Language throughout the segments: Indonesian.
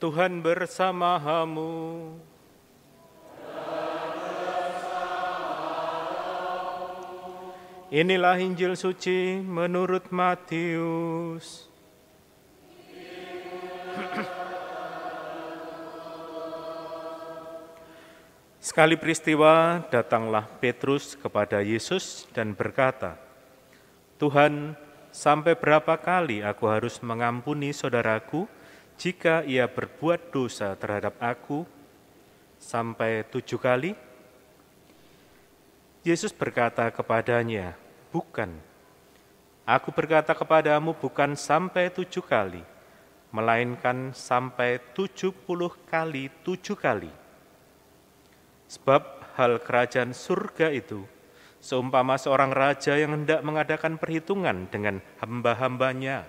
Tuhan bersamamu. Inilah Injil suci menurut Matius. Sekali peristiwa, datanglah Petrus kepada Yesus dan berkata, "Tuhan, sampai berapa kali aku harus mengampuni saudaraku jika ia berbuat dosa terhadap aku? Sampai 7 kali?" Yesus berkata kepadanya, "Bukan. Aku berkata kepadamu bukan sampai 7 kali, melainkan sampai 70 kali 7 kali. Sebab hal kerajaan surga itu seumpama seorang raja yang hendak mengadakan perhitungan dengan hamba-hambanya.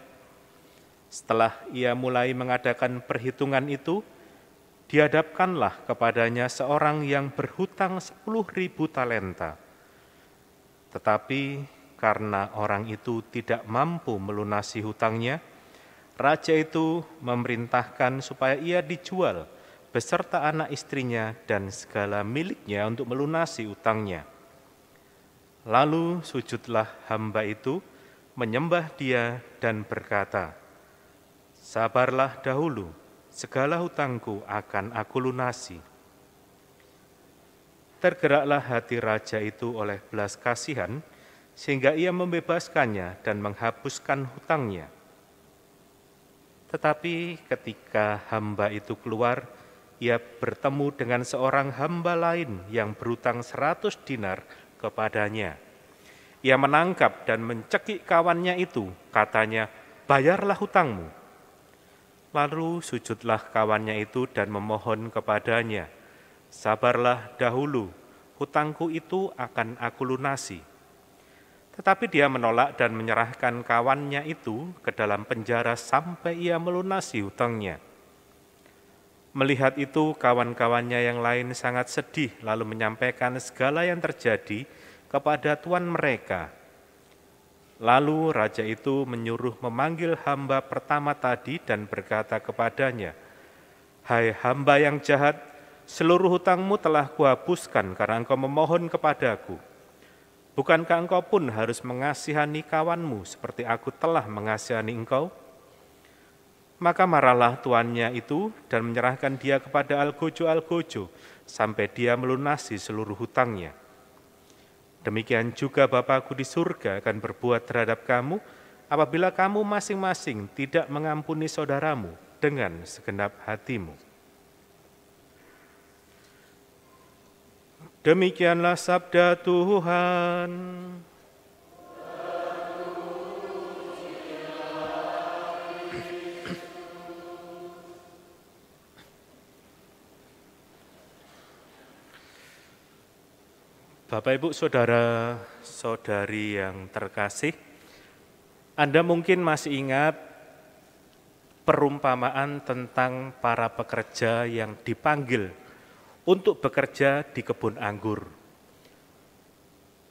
Setelah ia mulai mengadakan perhitungan itu, dihadapkanlah kepadanya seorang yang berhutang 10.000 talenta. Tetapi karena orang itu tidak mampu melunasi hutangnya, raja itu memerintahkan supaya ia dijual beserta anak istrinya dan segala miliknya untuk melunasi utangnya. Lalu sujudlah hamba itu, menyembah dia dan berkata, 'Sabarlah dahulu, segala hutangku akan aku lunasi.' Tergeraklah hati raja itu oleh belas kasihan, sehingga ia membebaskannya dan menghapuskan hutangnya. Tetapi ketika hamba itu keluar, ia bertemu dengan seorang hamba lain yang berhutang 100 dinar kepadanya. Ia menangkap dan mencekik kawannya itu, katanya, 'Bayarlah hutangmu.' Lalu sujudlah kawannya itu dan memohon kepadanya, 'Sabarlah dahulu, hutangku itu akan aku lunasi.' Tetapi dia menolak dan menyerahkan kawannya itu ke dalam penjara sampai ia melunasi hutangnya. Melihat itu, kawan-kawannya yang lain sangat sedih, lalu menyampaikan segala yang terjadi kepada tuan mereka. Lalu raja itu menyuruh memanggil hamba pertama tadi dan berkata kepadanya, 'Hai hamba yang jahat, seluruh hutangmu telah kuhapuskan karena engkau memohon kepadaku. Bukankah engkau pun harus mengasihani kawanmu seperti aku telah mengasihani engkau?' Maka marahlah tuannya itu dan menyerahkan dia kepada algojo-algojo sampai dia melunasi seluruh hutangnya. Demikian juga Bapa-Ku di surga akan berbuat terhadap kamu apabila kamu masing-masing tidak mengampuni saudaramu dengan segenap hatimu." Demikianlah sabda Tuhan. Bapak, Ibu, Saudara, Saudari yang terkasih, Anda mungkin masih ingat perumpamaan tentang para pekerja yang dipanggil untuk bekerja di kebun anggur.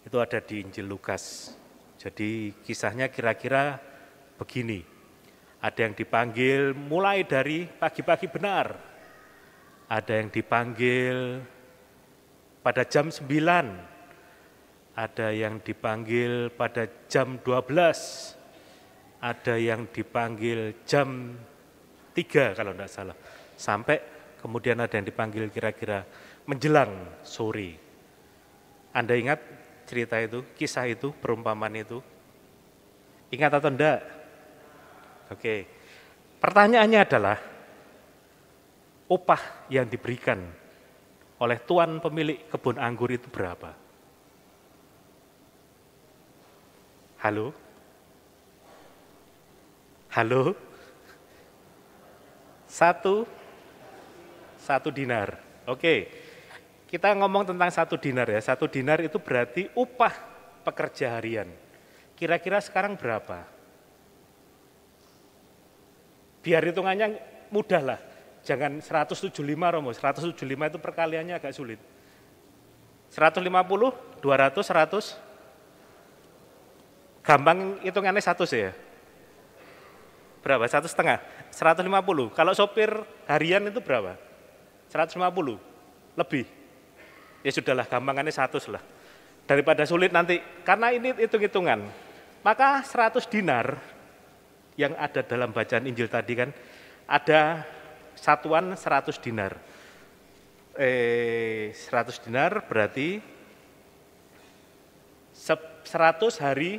Itu ada di Injil Lukas. Jadi kisahnya kira-kira begini. Ada yang dipanggil mulai dari pagi-pagi benar. Ada yang dipanggil pada jam 9. Ada yang dipanggil pada jam 12, ada yang dipanggil jam 3 kalau tidak salah, sampai kemudian ada yang dipanggil kira-kira menjelang sore. Anda ingat cerita itu, kisah itu, perumpamaan itu? Ingat atau enggak? Oke, pertanyaannya adalah, upah yang diberikan oleh tuan pemilik kebun anggur itu berapa? Halo? Halo? Satu dinar. Oke, kita ngomong tentang 1 dinar ya. 1 dinar itu berarti upah pekerja harian. Kira-kira sekarang berapa? Biar hitungannya mudah lah. Jangan 175 Romo, 175 itu perkaliannya agak sulit. 150, 200, 100? Gampang hitungannya 100 ya? Berapa? 1,5? 150. Kalau sopir harian itu berapa? 150? Lebih? Ya sudahlah, gampangannya 100 lah. Daripada sulit nanti, karena ini hitung-hitungan. Maka 100 dinar yang ada dalam bacaan Injil tadi kan, ada satuan 100 dinar. 100 dinar berarti 100 hari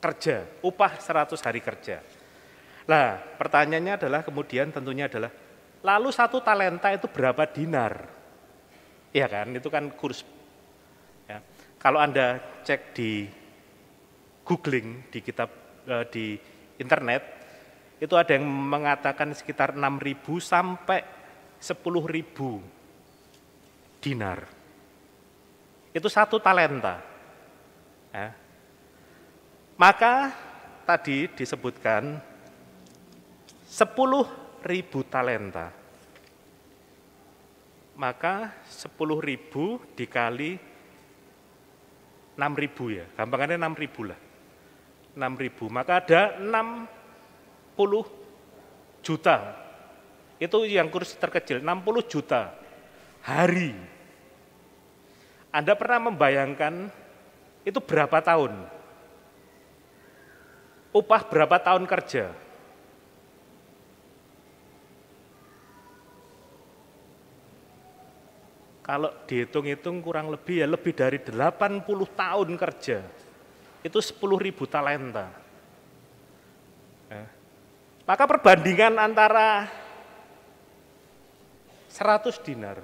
kerja, upah 100 hari kerja. Nah, pertanyaannya adalah kemudian tentunya adalah, lalu 1 talenta itu berapa dinar? Iya kan, itu kan kurs. Ya. Kalau Anda cek di googling, di kitab, di internet, itu ada yang mengatakan sekitar 6.000 sampai 10.000 dinar. Itu 1 talenta. Ya. Maka tadi disebutkan 10.000 talenta. Maka 10.000 dikali 6.000 ya, gampangannya 6.000 lah. 6.000, maka ada 60 juta. Itu yang kurs terkecil, 60 juta hari. Anda pernah membayangkan itu berapa tahun? Upah berapa tahun kerja? Kalau dihitung-hitung kurang lebih ya lebih dari 80 tahun kerja. Itu 10.000 talenta. Ya. Maka perbandingan antara 100 dinar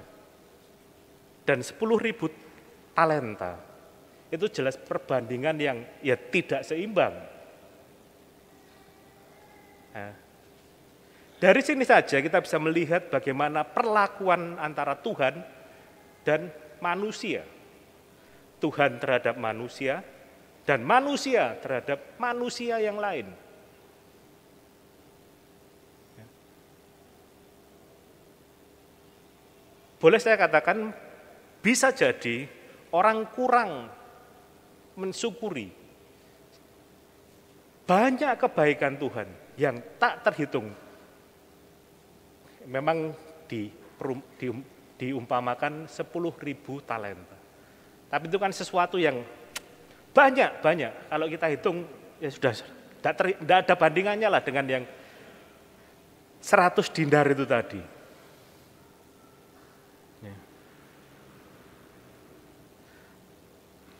dan 10.000 talenta, itu jelas perbandingan yang ya tidak seimbang. Ya. Dari sini saja kita bisa melihat bagaimana perlakuan antara Tuhan dan manusia. Tuhan terhadap manusia dan manusia terhadap manusia yang lain. Boleh saya katakan, bisa jadi orang kurang mensyukuri banyak kebaikan Tuhan yang tak terhitung. Memang diumpamakan 10.000 talenta. Tapi itu kan sesuatu yang banyak. Kalau kita hitung, ya sudah, tidak ada bandingannya lah dengan yang 100 dinar itu tadi. Ya.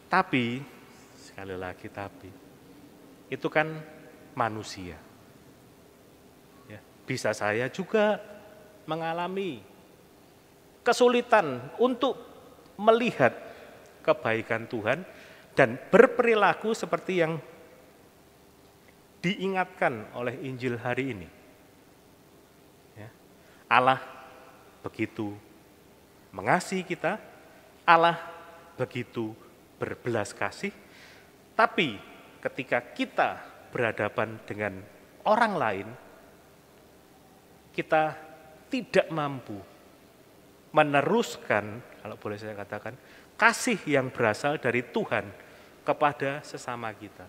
Tapi, sekali lagi tapi, itu kan manusia. Ya, bisa saya juga mengalami kesulitan untuk melihat kebaikan Tuhan dan berperilaku seperti yang diingatkan oleh Injil hari ini. Ya. Allah begitu mengasihi kita, Allah begitu berbelas kasih, tapi ketika kita berhadapan dengan orang lain, kita tidak mampu meneruskan, kalau boleh saya katakan, kasih yang berasal dari Tuhan kepada sesama kita.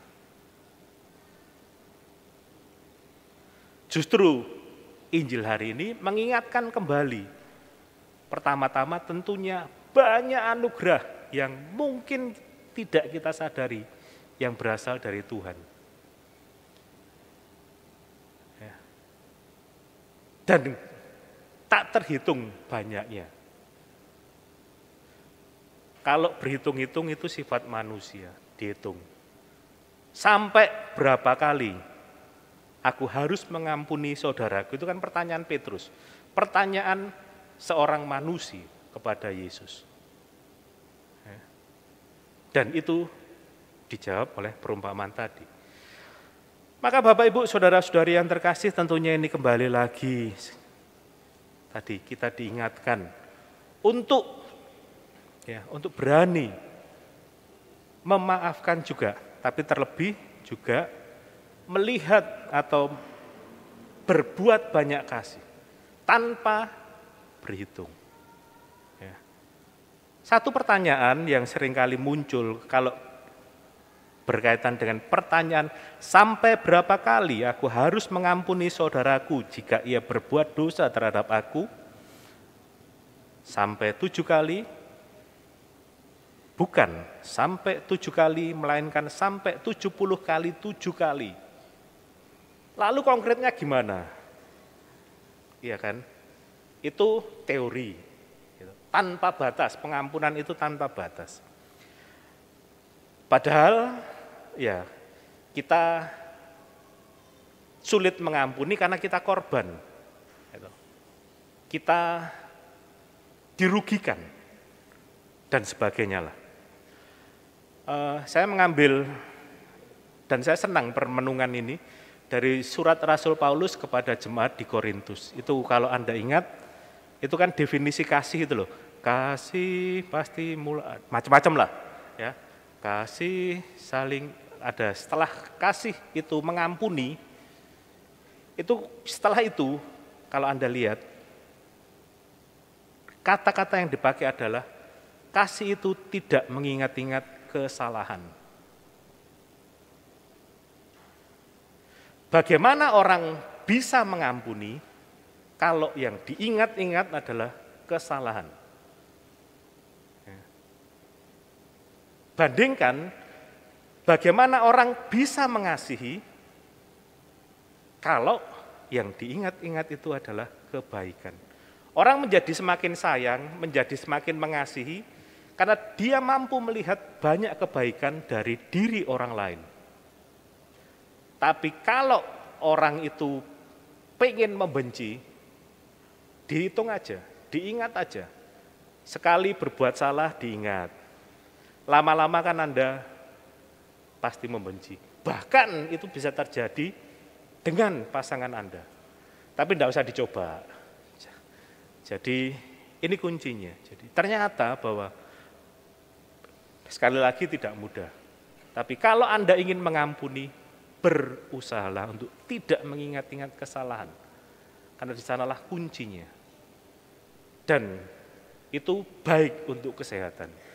Justru Injil hari ini mengingatkan kembali, pertama-tama tentunya banyak anugerah yang mungkin tidak kita sadari yang berasal dari Tuhan. Ya. Dan tak terhitung banyaknya. Kalau berhitung-hitung itu sifat manusia, dihitung. Sampai berapa kali aku harus mengampuni saudaraku, itu kan pertanyaan Petrus. Pertanyaan seorang manusia kepada Yesus. Dan itu dijawab oleh perumpamaan tadi. Maka Bapak Ibu saudara-saudari yang terkasih, tentunya ini kembali lagi tadi kita diingatkan untuk berani memaafkan juga, tapi terlebih juga melihat atau berbuat banyak kasih tanpa berhitung. Satu pertanyaan yang seringkali muncul kalau berkaitan dengan pertanyaan, sampai berapa kali aku harus mengampuni saudaraku jika ia berbuat dosa terhadap aku? Sampai 7 kali? Bukan sampai 7 kali, melainkan sampai 70 kali 7 kali. Lalu konkretnya gimana? Iya kan? Itu teori. Tanpa batas, pengampunan itu tanpa batas. Padahal ya kita sulit mengampuni karena kita korban. Kita dirugikan dan sebagainya lah. Saya mengambil dan saya senang permenungan ini dari surat Rasul Paulus kepada jemaat di Korintus. Itu kalau Anda ingat, itu kan definisi kasih itu loh. Kasih pasti macam-macam lah, ya. Kasih saling ada, setelah kasih itu mengampuni, itu setelah itu kalau Anda lihat kata-kata yang dipakai adalah kasih itu tidak mengingat-ingat kesalahan. Bagaimana orang bisa mengampuni kalau yang diingat-ingat adalah kesalahan? Bandingkan bagaimana orang bisa mengasihi kalau yang diingat-ingat itu adalah kebaikan. Orang menjadi semakin sayang, menjadi semakin mengasihi karena dia mampu melihat banyak kebaikan dari diri orang lain. Tapi kalau orang itu pengen membenci, dihitung aja, diingat aja. Sekali berbuat salah diingat. Lama-lama kan Anda pasti membenci. Bahkan itu bisa terjadi dengan pasangan Anda. Tapi tidak usah dicoba. Jadi ini kuncinya. Jadi ternyata bahwa sekali lagi tidak mudah. Tapi kalau Anda ingin mengampuni, berusahalah untuk tidak mengingat-ingat kesalahan. Karena di sanalah kuncinya. Dan itu baik untuk kesehatan.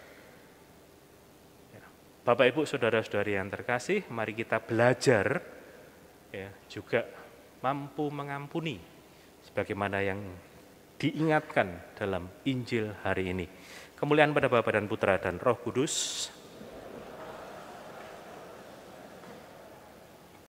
Bapak, Ibu, saudara-saudari yang terkasih, mari kita belajar ya, juga mampu mengampuni sebagaimana yang diingatkan dalam Injil hari ini. Kemuliaan pada Bapa dan Putra dan Roh Kudus.